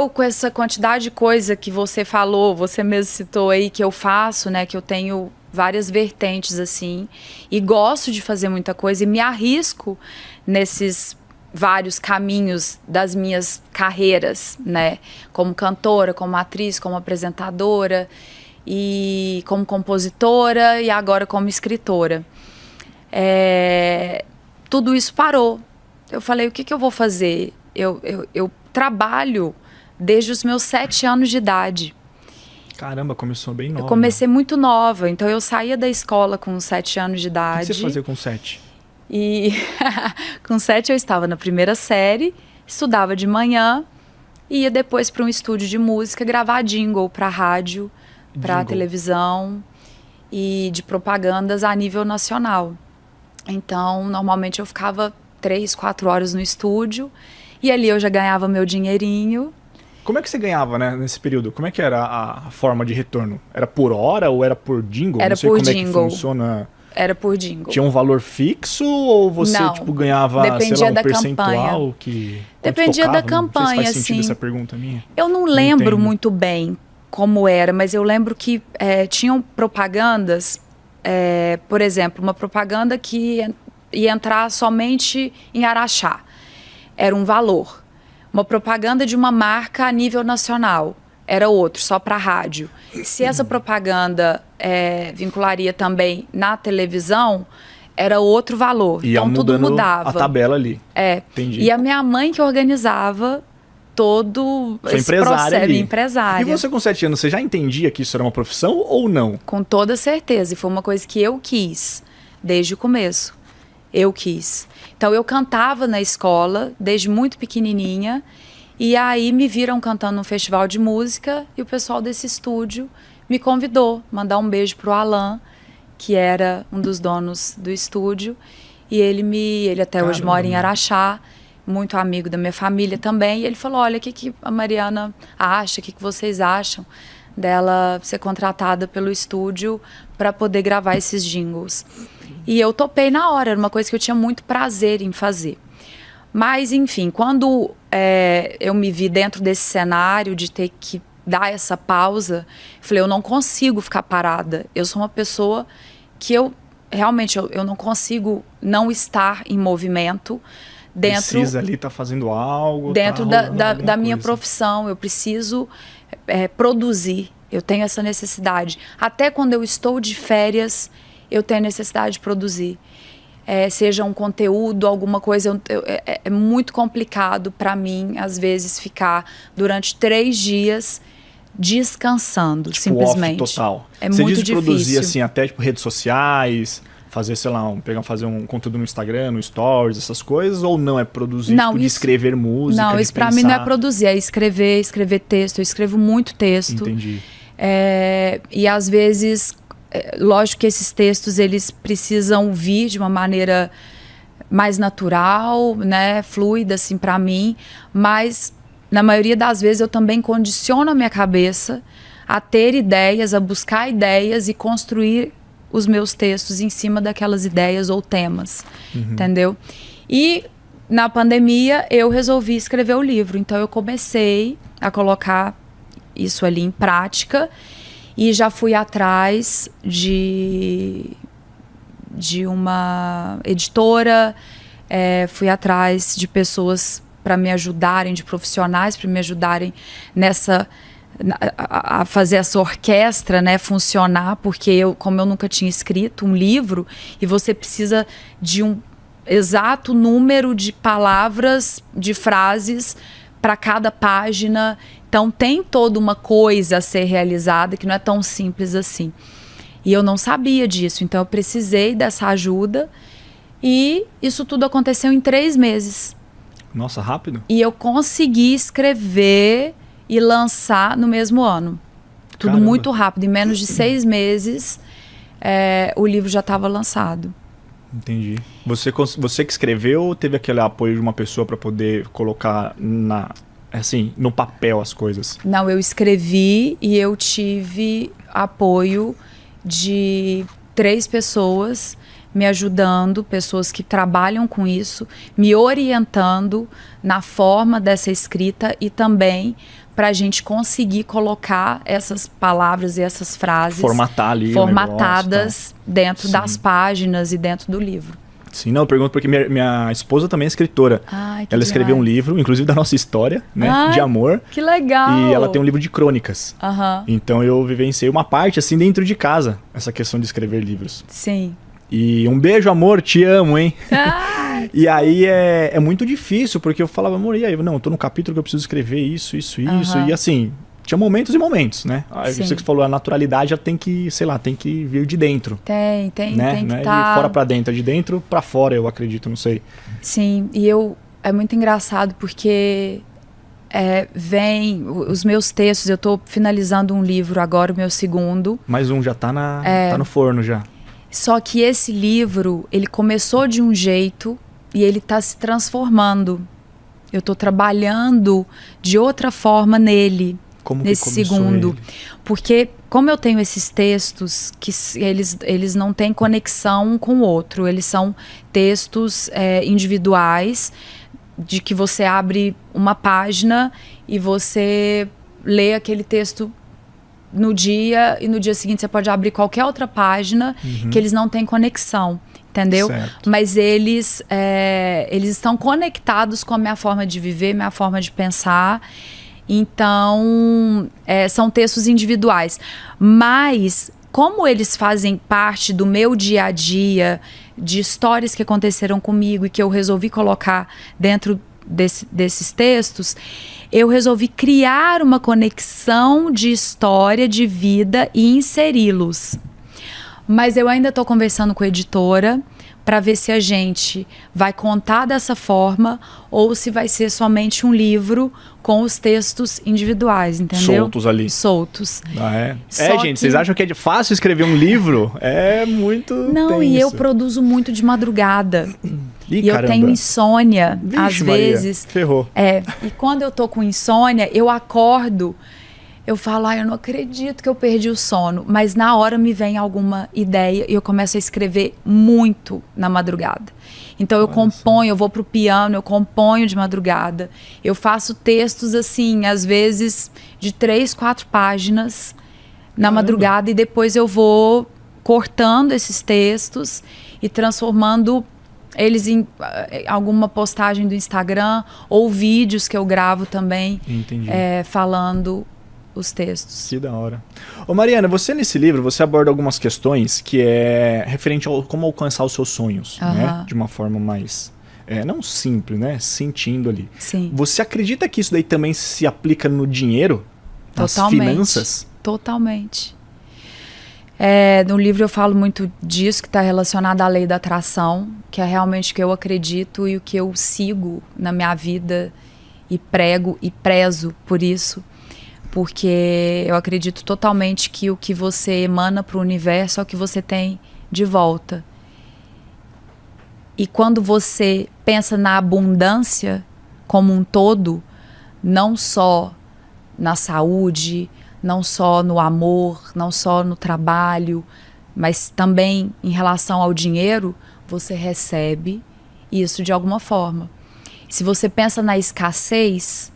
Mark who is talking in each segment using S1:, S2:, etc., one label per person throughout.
S1: com essa quantidade de coisa que você falou, você mesmo citou aí, que eu faço, né? Que eu tenho várias vertentes, assim. E gosto de fazer muita coisa e me arrisco nesses vários caminhos das minhas carreiras, né? Como cantora, como atriz, como apresentadora e como compositora e agora como escritora. Tudo isso parou. Eu falei, o que eu vou fazer? Eu trabalho desde os meus 7 anos de idade.
S2: Caramba, começou bem nova.
S1: Eu comecei muito nova, então eu saía da escola com 7 anos de idade.
S2: O que você fazia com 7?
S1: E com 7 eu estava na primeira série, estudava de manhã, ia depois para um estúdio de música gravar jingle para rádio, para televisão e de propagandas a nível nacional. Então, normalmente eu ficava 3, 4 horas no estúdio e ali eu já ganhava meu dinheirinho.
S2: Como é que você ganhava, né, nesse período? Como é que era a forma de retorno? Era por hora ou era por jingle?
S1: Era
S2: Não sei
S1: por
S2: como
S1: jingle.
S2: É que funciona.
S1: Era por jingle.
S2: Tinha um valor fixo ou você
S1: Não,
S2: tipo ganhava,
S1: dependia
S2: sei lá, um
S1: da
S2: percentual
S1: campanha.
S2: que
S1: Dependia
S2: tocava?
S1: da campanha,
S2: não sei se faz sentido
S1: assim.
S2: essa pergunta minha.
S1: Eu não lembro
S2: entendo.
S1: muito bem como era, mas eu lembro que tinham propagandas, por exemplo, uma propaganda que ia entrar somente em Araxá. Era um valor. Uma propaganda de uma marca a nível nacional. Era outro, só para rádio. Se essa propaganda vincularia também na televisão, era outro valor.
S2: Ia
S1: então tudo mudava.
S2: A tabela ali. Entendi.
S1: E a minha mãe que organizava todo
S2: Foi
S1: esse
S2: empresária
S1: processo.
S2: ali.
S1: Empresária.
S2: E você com 7 anos, você já entendia que isso era uma profissão ou não?
S1: Com toda certeza. E foi uma coisa que eu quis desde o começo. Eu quis. Então eu cantava na escola desde muito pequenininha. E aí me viram cantando num festival de música e o pessoal desse estúdio me convidou, mandar um beijo pro Alan, que era um dos donos do estúdio. E ele até hoje mora em Araxá, muito amigo da minha família também. E ele falou, olha, o que a Mariana acha, o que vocês acham dela ser contratada pelo estúdio para poder gravar esses jingles. E eu topei na hora, era uma coisa que eu tinha muito prazer em fazer. Mas, enfim, quando eu me vi dentro desse cenário de ter que dar essa pausa, eu falei, eu não consigo ficar parada. Eu sou uma pessoa que realmente eu não consigo não estar em movimento dentro...
S2: Precisa ali estar fazendo algo.
S1: Dentro da minha profissão, eu preciso produzir. Eu tenho essa necessidade. Até quando eu estou de férias, eu tenho a necessidade de produzir. Seja um conteúdo, alguma coisa. É muito complicado para mim, às vezes, ficar durante 3 dias descansando, tipo simplesmente.
S2: Off total.
S1: É muito difícil.
S2: Você produzir assim, até tipo redes sociais, fazer, sei lá, fazer um conteúdo no Instagram, no Stories, essas coisas, ou não é produzir,
S1: não,
S2: tipo, de escrever música?
S1: Não, isso para mim não é produzir, é escrever texto. Eu escrevo muito texto.
S2: Entendi.
S1: E às vezes, lógico que esses textos eles precisam vir de uma maneira mais natural, né, fluida assim para mim, mas na maioria das vezes eu também condiciono a minha cabeça a ter ideias, a buscar ideias e construir os meus textos em cima daquelas ideias ou temas, entendeu? E na pandemia eu resolvi escrever o livro, então eu comecei a colocar isso ali em prática e já fui atrás de uma editora, fui atrás de pessoas para me ajudarem, de profissionais para me ajudarem a fazer essa orquestra, né, funcionar, porque como eu nunca tinha escrito um livro e você precisa de um exato número de palavras, de frases para cada página, então tem toda uma coisa a ser realizada que não é tão simples assim. E eu não sabia disso, então eu precisei dessa ajuda e isso tudo aconteceu em 3 meses.
S2: Nossa, rápido? E
S1: eu consegui escrever e lançar no mesmo ano. Tudo
S2: Caramba.
S1: Muito rápido. Em menos de 6 meses, o livro já estava lançado.
S2: Entendi. Você que escreveu ou teve aquele apoio de uma pessoa para poder colocar no papel as coisas?
S1: Não, eu escrevi e eu tive apoio de 3 pessoas me ajudando, pessoas que trabalham com isso, me orientando na forma dessa escrita e também para a gente conseguir colocar essas palavras e essas frases
S2: formatar ali
S1: formatadas dentro
S2: Sim.
S1: das páginas e dentro do livro.
S2: Sim, não, eu pergunto porque minha esposa também é escritora.
S1: Ai, que
S2: ela escreveu um
S1: demais.
S2: livro, inclusive da nossa história, né,
S1: Ai,
S2: de amor.
S1: Que legal!
S2: E ela tem um livro de crônicas.
S1: Aham,
S2: Então eu vivenciei uma parte assim dentro de casa, essa questão de escrever livros.
S1: sim.
S2: E um beijo, amor, te amo, hein?
S1: Ai,
S2: E aí é muito difícil, porque eu falava, amor, e aí? Não, eu tô no capítulo que eu preciso escrever isso.
S1: Aham.
S2: E assim, tinha momentos e momentos, né? Aí
S1: Sim.
S2: você que falou, a naturalidade já tem que, sei lá, tem que vir de dentro.
S1: tem
S2: Né?
S1: que
S2: Não é
S1: estar...
S2: de fora pra dentro, é de dentro pra fora, eu acredito, não sei.
S1: Sim, e é muito engraçado porque vem os meus textos, eu tô finalizando um livro agora, o meu segundo,
S2: Mais um já tá tá no forno já.
S1: só que esse livro, ele começou de um jeito e ele tá se transformando. Eu tô trabalhando de outra forma nele,
S2: Como que
S1: nesse
S2: começou
S1: segundo.
S2: ele?
S1: Porque como eu tenho esses textos que eles não têm conexão um com o outro, eles são textos individuais, de que você abre uma página e você lê aquele texto no dia, e no dia seguinte você pode abrir qualquer outra página, que eles não têm conexão, entendeu?
S2: Certo.
S1: Mas eles estão conectados com a minha forma de viver, minha forma de pensar. Então, são textos individuais. Mas, como eles fazem parte do meu dia a dia, de histórias que aconteceram comigo e que eu resolvi colocar dentro desses textos, eu resolvi criar uma conexão de história, de vida e inseri-los. Mas eu ainda estou conversando com a editora para ver se a gente vai contar dessa forma ou se vai ser somente um livro com os textos individuais, entendeu?
S2: Soltos ali.
S1: Soltos.
S2: Ah, é?
S1: Só
S2: Gente,
S1: que-
S2: vocês acham que é fácil escrever um livro? É muito
S1: Não, e eu produzo muito de madrugada.
S2: Ih,
S1: E eu
S2: caramba.
S1: tenho insônia,
S2: Vixe,
S1: às
S2: Maria,
S1: vezes.
S2: ferrou.
S1: E quando eu tô com insônia, eu acordo, eu falo, eu não acredito que eu perdi o sono. Mas na hora me vem alguma ideia e eu começo a escrever muito na madrugada. Então eu componho, eu vou pro piano, eu componho de madrugada. Eu faço textos assim, às vezes de 3, 4 páginas na madrugada, e depois eu vou cortando esses textos e transformando eles em alguma postagem do Instagram ou vídeos que eu gravo também,
S2: Entendi.
S1: falando os textos.
S2: Que da hora. Ô Mariana, você nesse livro, você aborda algumas questões que é referente ao como alcançar os seus sonhos, né?
S1: Aham.
S2: De uma forma mais, não simples, né? Sentindo ali.
S1: Sim,
S2: Você acredita que isso daí também se aplica no dinheiro? Nas
S1: totalmente.
S2: finanças?
S1: Totalmente. No livro eu falo muito disso, que está relacionado à lei da atração, que é realmente o que eu acredito e o que eu sigo na minha vida e prego e prezo por isso, porque eu acredito totalmente que o que você emana para o universo é o que você tem de volta. E quando você pensa na abundância como um todo, não só na saúde, não só no amor, não só no trabalho, mas também em relação ao dinheiro, você recebe isso de alguma forma. Se você pensa na escassez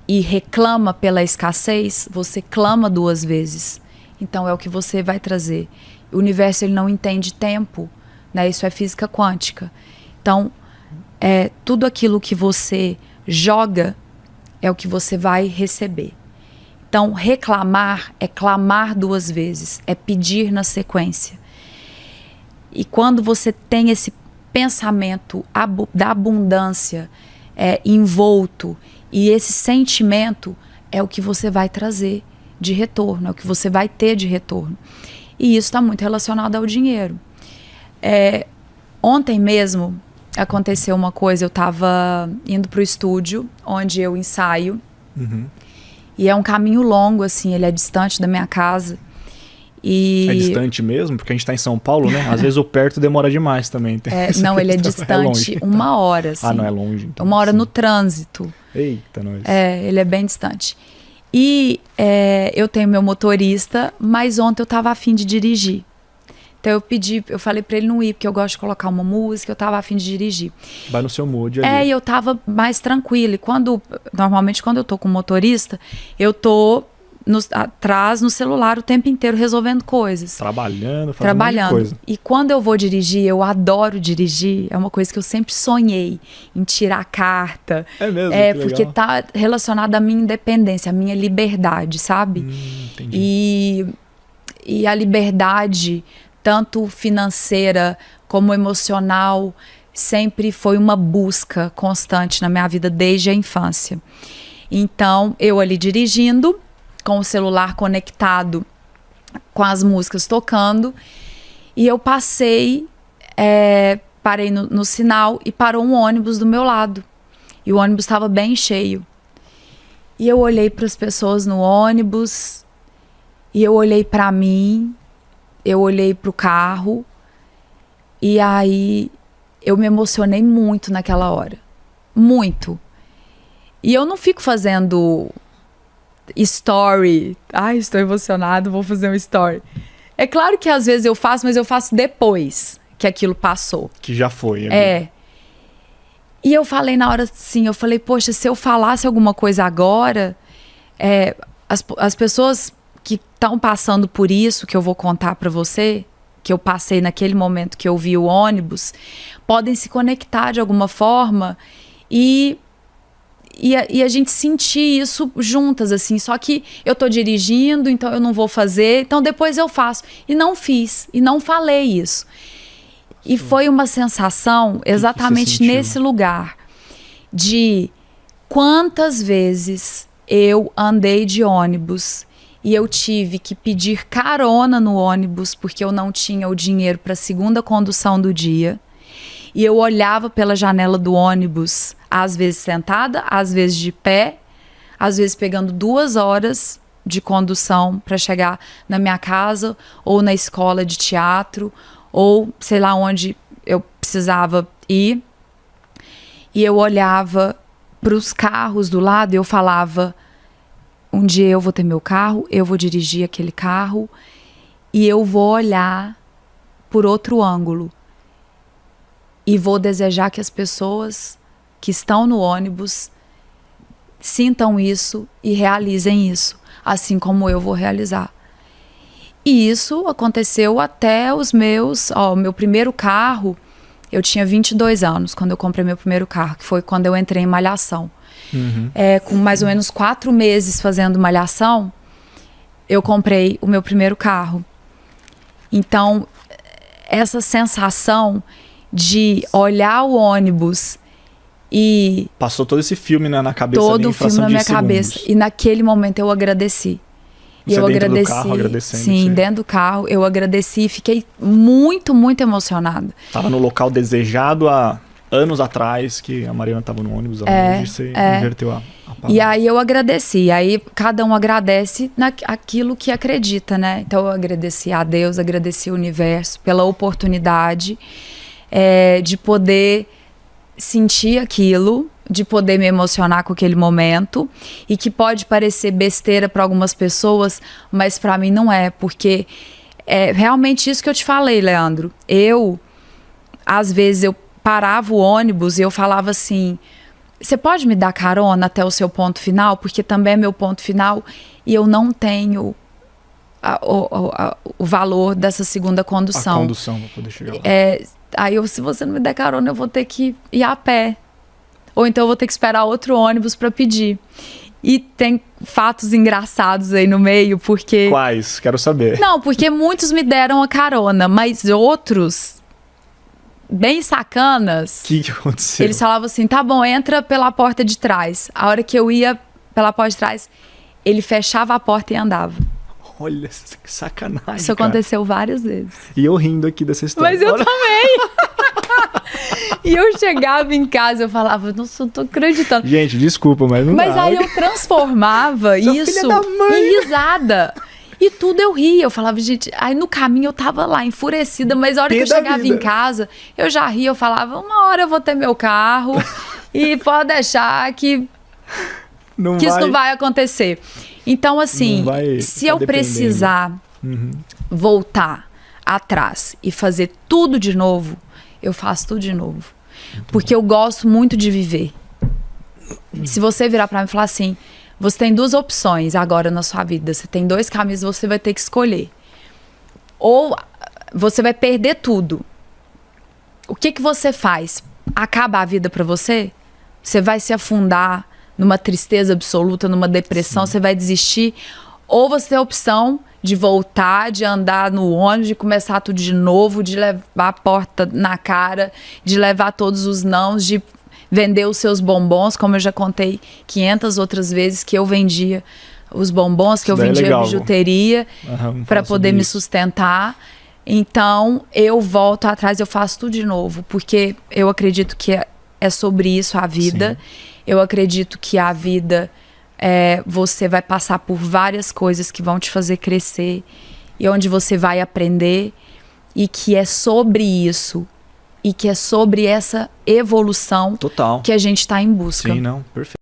S1: e reclama pela escassez, você clama 2 vezes. Então é o que você vai trazer. O universo, ele não entende tempo, né? Isso é física quântica. Então, tudo aquilo que você joga é o que você vai receber. Então, reclamar é clamar 2 vezes, é pedir na sequência. E quando você tem esse pensamento da abundância envolto, e esse sentimento é o que você vai trazer de retorno, é o que você vai ter de retorno. E isso está muito relacionado ao dinheiro. Ontem mesmo aconteceu uma coisa, eu estava indo para o estúdio, onde eu ensaio, e é um caminho longo, assim, ele é distante da minha casa. E...
S2: É distante mesmo? Porque a gente tá em São Paulo, né? Às vezes o perto demora demais também.
S1: Não, ele é
S2: longe.
S1: distante 1 hora, assim.
S2: Ah, não é longe. Então,
S1: 1 hora
S2: sim.
S1: no trânsito.
S2: Eita, nós.
S1: Ele é bem distante. E eu tenho meu motorista, mas ontem eu estava a fim de dirigir. Então eu falei pra ele não ir, porque eu gosto de colocar uma música, eu tava a fim de dirigir.
S2: Vai no seu mood ali.
S1: E eu tava mais tranquila. E normalmente quando eu tô com o motorista, eu tô atrás no celular o tempo inteiro resolvendo coisas.
S2: Trabalhando, fazendo muita coisa.
S1: E quando eu vou dirigir, eu adoro dirigir. É uma coisa que eu sempre sonhei em tirar carta.
S2: É mesmo?
S1: Porque tá relacionado à minha independência, à minha liberdade, sabe?
S2: Entendi.
S1: E a liberdade, tanto financeira como emocional, sempre foi uma busca constante na minha vida desde a infância. Então, eu ali dirigindo, com o celular conectado, com as músicas tocando, e eu parei no sinal e parou um ônibus do meu lado. E o ônibus estava bem cheio. E eu olhei para as pessoas no ônibus, e eu olhei para mim, eu olhei para o carro, e aí eu me emocionei muito naquela hora. Muito. E eu não fico fazendo story. Ai, estou emocionado, vou fazer um story. É claro que às vezes eu faço, mas eu faço depois que aquilo passou.
S2: Que já foi.
S1: E eu falei na hora assim, eu falei, poxa, se eu falasse alguma coisa agora, as pessoas que estão passando por isso que eu vou contar para você, que eu passei naquele momento que eu vi o ônibus, podem se conectar de alguma forma e a gente sentir isso juntas, assim. Só que eu tô dirigindo, então eu não vou fazer, então depois eu faço. E não fiz, e não falei isso. E foi uma sensação exatamente nesse lugar de quantas vezes eu andei de ônibus e eu tive que pedir carona no ônibus porque eu não tinha o dinheiro para a segunda condução do dia. E eu olhava pela janela do ônibus, às vezes sentada, às vezes de pé, às vezes pegando 2 horas de condução para chegar na minha casa ou na escola de teatro ou sei lá onde eu precisava ir. E eu olhava para os carros do lado e eu falava, um dia eu vou ter meu carro, eu vou dirigir aquele carro e eu vou olhar por outro ângulo. E vou desejar que as pessoas que estão no ônibus sintam isso e realizem isso, assim como eu vou realizar. E isso aconteceu até o meu primeiro carro, eu tinha 22 anos quando eu comprei meu primeiro carro, que foi quando eu entrei em Malhação. Com mais ou menos 4 meses fazendo Malhação, eu comprei o meu primeiro carro. Então, essa sensação de olhar o ônibus e...
S2: Passou todo esse filme na cabeça.
S1: Todo o filme na minha cabeça. E naquele momento eu agradeci.
S2: Você dentro do carro agradecendo?
S1: Sim, dentro do carro eu agradeci e fiquei muito, muito emocionada.
S2: Tava no local desejado há anos atrás, que a Mariana tava no ônibus, hoje você inverteu a palavra.
S1: E aí eu agradeci. Aí cada um agradece naquilo que acredita, né? Então eu agradeci a Deus, agradeci ao universo pela oportunidade de poder sentir aquilo, de poder me emocionar com aquele momento, e que pode parecer besteira para algumas pessoas, mas para mim não é, porque é realmente isso que eu te falei, Leandro. Às vezes eu parava o ônibus e eu falava assim, você pode me dar carona até o seu ponto final? Porque também é meu ponto final e eu não tenho o valor dessa segunda condução.
S2: A condução para poder chegar lá.
S1: Aí se você não me der carona, eu vou ter que ir a pé. Ou então eu vou ter que esperar outro ônibus para pedir. E tem fatos engraçados aí no meio, porque...
S2: Quais? Quero saber.
S1: Não, porque muitos me deram a carona, mas outros, bem sacanas...
S2: O que aconteceu?
S1: Eles falavam assim, tá bom, entra pela porta de trás. A hora que eu ia pela porta de trás, ele fechava a porta e andava.
S2: Olha, que sacanagem,
S1: Isso aconteceu várias vezes.
S2: E eu rindo aqui dessa história.
S1: Mas eu também! E eu chegava em casa, eu falava, nossa, eu não tô acreditando.
S2: Gente, desculpa, mas não dá.
S1: Mas aí eu transformava isso em risada. E tudo eu ria. Eu falava, gente... Aí no caminho eu tava lá, enfurecida. Mas a hora que eu chegava em casa, eu já ria. Eu falava, uma hora eu vou ter meu carro. E pode deixar que isso não vai acontecer. Então, assim, se eu precisar voltar atrás e fazer tudo de novo, eu faço tudo de novo. Porque eu gosto muito de viver. Se você virar pra mim e falar assim, você tem 2 opções agora na sua vida, você tem 2 caminhos, você vai ter que escolher. Ou você vai perder tudo. O que você faz? Acaba a vida pra você? Você vai se afundar numa tristeza absoluta, numa depressão, você vai desistir? Ou você tem a opção de voltar, de andar no ônibus, de começar tudo de novo, de levar a porta na cara, de levar todos os nãos, de vender os seus bombons, como eu já contei 500 outras vezes que eu vendia os bombons, que eu vendia bijuteria para poder me sustentar. Então, eu volto atrás, eu faço tudo de novo, porque eu acredito que é sobre isso a vida. Sim. Eu acredito que a vida, você vai passar por várias coisas que vão te fazer crescer e onde você vai aprender, e que é sobre isso e que é sobre essa evolução que a gente está em busca.
S2: Sim, não, perfeito.